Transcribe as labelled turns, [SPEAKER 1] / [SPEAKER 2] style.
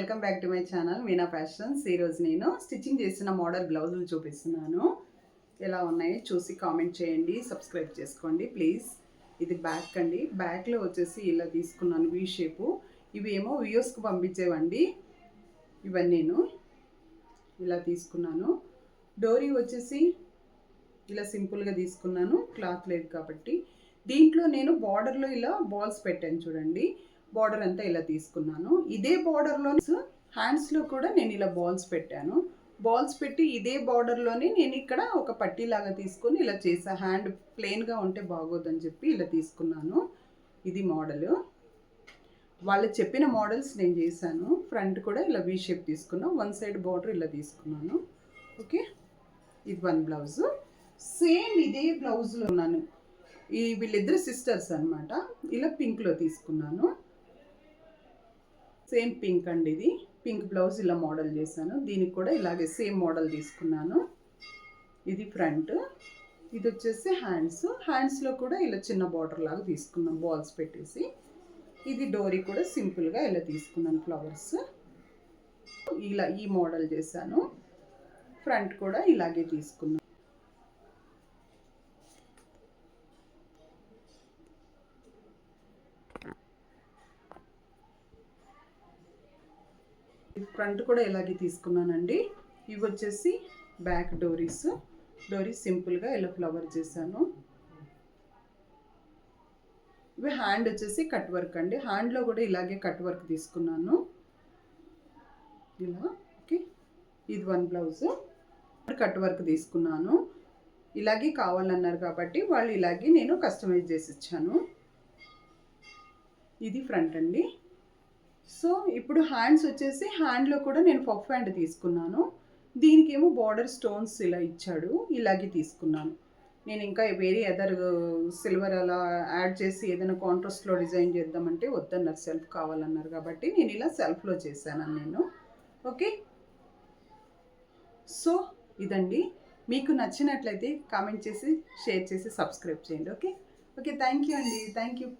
[SPEAKER 1] Welcome back to my channel Meena fashions. ఈరోజు నేను stitching చేసిన మోడల్ బ్లౌజులు చూపిస్తున్నాను. ఎలా ఉన్నాయో చూసి కామెంట్ చేయండి, సబ్స్క్రైబ్ చేసుకోండి ప్లీజ్. ఇది బ్యాక్ అండి. బ్యాక్లో వచ్చేసి ఇలా తీసుకున్నాను వీ షేపు. ఇవి ఏమో వ్యూస్కి పంపించేవండి. ఇవన్నీ నేను ఇలా తీసుకున్నాను. డోరీ వచ్చేసి ఇలా సింపుల్గా తీసుకున్నాను, క్లాత్ లేదు కాబట్టి. దీంట్లో నేను బార్డర్లో ఇలా బాల్స్ పెట్టాను చూడండి. బార్డర్ అంతా ఇలా తీసుకున్నాను. ఇదే బార్డర్లో హ్యాండ్స్లో కూడా నేను ఇలా బాల్స్ పెట్టాను. బాల్స్ పెట్టి ఇదే బార్డర్లోనే నేను ఇక్కడ ఒక పట్టీలాగా తీసుకొని ఇలా చేసా. హ్యాండ్ ప్లెయిన్గా ఉంటే బాగోదని చెప్పి ఇలా తీసుకున్నాను. ఇది మోడల్. వాళ్ళు చెప్పిన మోడల్స్ నేను చేశాను. ఫ్రంట్ కూడా ఇలా వీ షేప్ తీసుకున్నాను. వన్ సైడ్ బార్డర్ ఇలా తీసుకున్నాను. ఓకే, ఇది వన్ బ్లౌజు. సేమ్ ఇదే బ్లౌజ్లో ఉన్నాను. వీళ్ళిద్దరు సిస్టర్స్ అనమాట. ఇలా పింక్లో తీసుకున్నాను. సేమ్ పింక్ అండి. ఇది పింక్ బ్లౌజ్ ఇలా మోడల్ చేశాను. దీనికి కూడా ఇలాగే సేమ్ మోడల్ తీసుకున్నాను. ఇది ఫ్రంట్. ఇది వచ్చేసి హ్యాండ్స్లో కూడా ఇలా చిన్న బార్డర్ లాగా తీసుకున్నాను బాల్స్ పెట్టేసి. ఇది డోరీ కూడా సింపుల్గా ఇలా తీసుకున్నాను ఫ్లవర్స్. ఇలా ఈ మోడల్ చేశాను. ఫ్రంట్ కూడా ఇలాగే తీసుకున్నాను. ఫ్రంట్ కూడా ఇలాగే తీసుకున్నానండి. ఇవి వచ్చేసి బ్యాక్ డోరీస్. డోరీస్ సింపుల్గా ఇలా ఫ్లవర్ చేశాను. ఇవి హ్యాండ్ వచ్చేసి కట్ వర్క్ అండి. హ్యాండ్లో కూడా ఇలాగే కట్ వర్క్ తీసుకున్నాను ఇలా. ఓకే, ఇది వన్ బ్లౌజ్. కట్ వర్క్ తీసుకున్నాను. ఇలాగే కావాలన్నారు కాబట్టి వాళ్ళు ఇలాగే నేను కస్టమైజ్ చేసి ఇచ్చాను. ఇది ఫ్రంట్ అండి. సో ఇప్పుడు హ్యాండ్స్ వచ్చేసి హ్యాండ్లో కూడా నేను పఫ్ హ్యాండ్ తీసుకున్నాను. దీనికేమో బార్డర్ స్టోన్స్ ఇలా ఇచ్చాడు, ఇలాగే తీసుకున్నాను. నేను ఇంకా వేరే అదర్ సిల్వర్ అలా యాడ్ చేసి ఏదైనా కాంట్రాస్ట్లో డిజైన్ చేద్దామంటే వద్దన్నారు, సెల్ఫ్ కావాలన్నారు కాబట్టి నేను ఇలా సెల్ఫ్లో చేశాను నేను. ఓకే, సో ఇదండి. మీకు నచ్చినట్లయితే కామెంట్ చేసి, షేర్ చేసి, సబ్స్క్రైబ్ చేయండి. ఓకే ఓకే, థ్యాంక్ యూ అండి. Thank you.